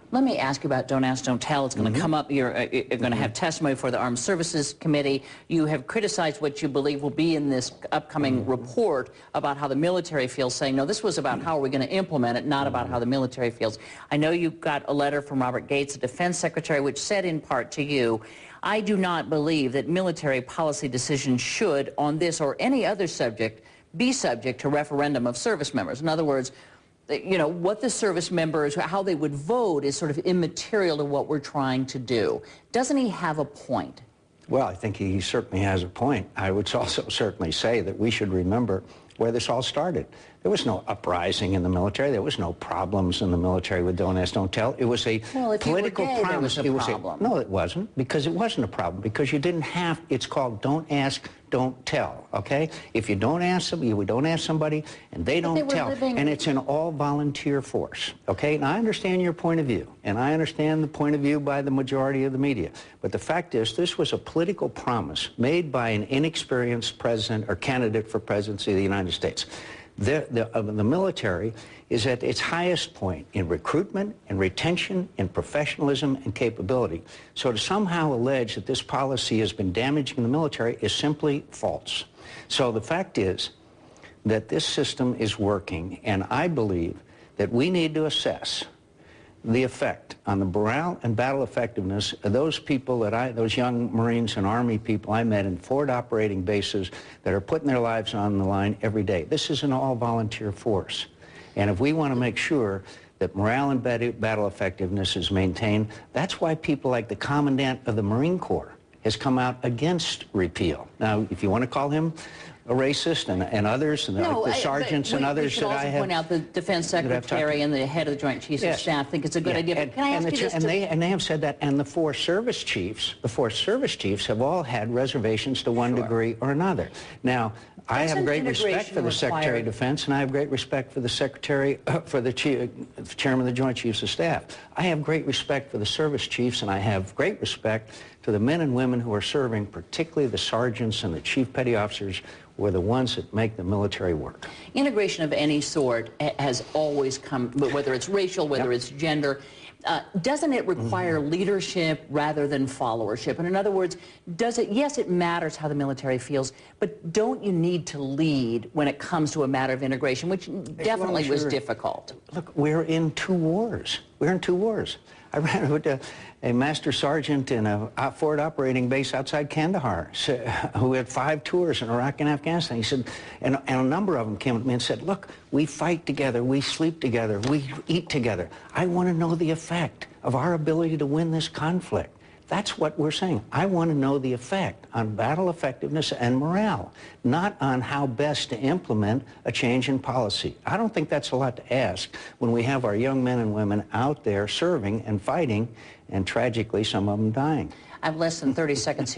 Let me ask you about Don't Ask, Don't Tell. It's going to come up. You're going to have testimony for the Armed Services Committee. You have criticized what you believe will be in this upcoming report about how the military feels, saying, no, this was about how are we going to implement it, not about how the military feels. I know you got a letter from Robert Gates, the Defense Secretary, which said in part to you, I do not believe that military policy decisions should, on this or any other subject, be subject to referendum of service members. In other words, you know, what the service members, how they would vote is sort of immaterial to what we're trying to do. Doesn't he have a point? Well, I think he certainly has a point. I would also certainly say that we should remember where this all started. There was no uprising in the military. There was no problems in the military with Don't Ask, Don't Tell. It was a political promise. There was a problem. No, it wasn't, because it wasn't a problem, because you didn't have, it's called Don't Ask, Don't Tell, okay? If you don't ask somebody, we don't ask somebody, and they don't tell, and it's an all-volunteer force, okay? And I understand your point of view, and I understand the point of view by the majority of the media, but the fact is, this was a political promise made by an inexperienced president or candidate for presidency of the United States. The military is at its highest point in recruitment and retention and professionalism and capability. So to somehow allege that this policy has been damaging the military is simply false. So the fact is that this system is working, and I believe that we need to assess the effect on the morale and battle effectiveness of those people those young Marines and Army people I met in forward operating bases that are putting their lives on the line every day. This is an all-volunteer force. And if we want to make sure that morale and battle effectiveness is maintained, that's why people like the Commandant of the Marine Corps has come out against repeal. Now, if you want to call him a racist and others, and like the sergeants and others that I have... We should also point out the Defense Secretary and the head of the Joint Chiefs of Staff think it's a good idea. But can I ask you just and they have said that, and the four service chiefs have all had reservations to one degree or another. Now, I have great respect for the Secretary of Defense, and I have great respect for the Secretary, for the Chairman of the Joint Chiefs of Staff. I have great respect for the service chiefs, and I have great respect to the men and women who are serving, particularly the sergeants and the chief petty officers, who are the ones that make the military work. Integration of any sort has always come, whether it's racial, whether it's gender. Doesn't it require leadership rather than followership? And in other words, yes, it matters how the military feels, but don't you need to lead when it comes to a matter of integration, which definitely was difficult? Look, we're in two wars. We're in two wars. I ran into a master sergeant in a forward operating base outside Kandahar who had 5 tours in Iraq and Afghanistan. He said, and a number of them came to me and said, look, we fight together, we sleep together, we eat together. I want to know the effect of our ability to win this conflict. That's what we're saying. I want to know the effect on battle effectiveness and morale, not on how best to implement a change in policy. I don't think that's a lot to ask when we have our young men and women out there serving and fighting, and tragically some of them dying. I have less than 30 seconds here.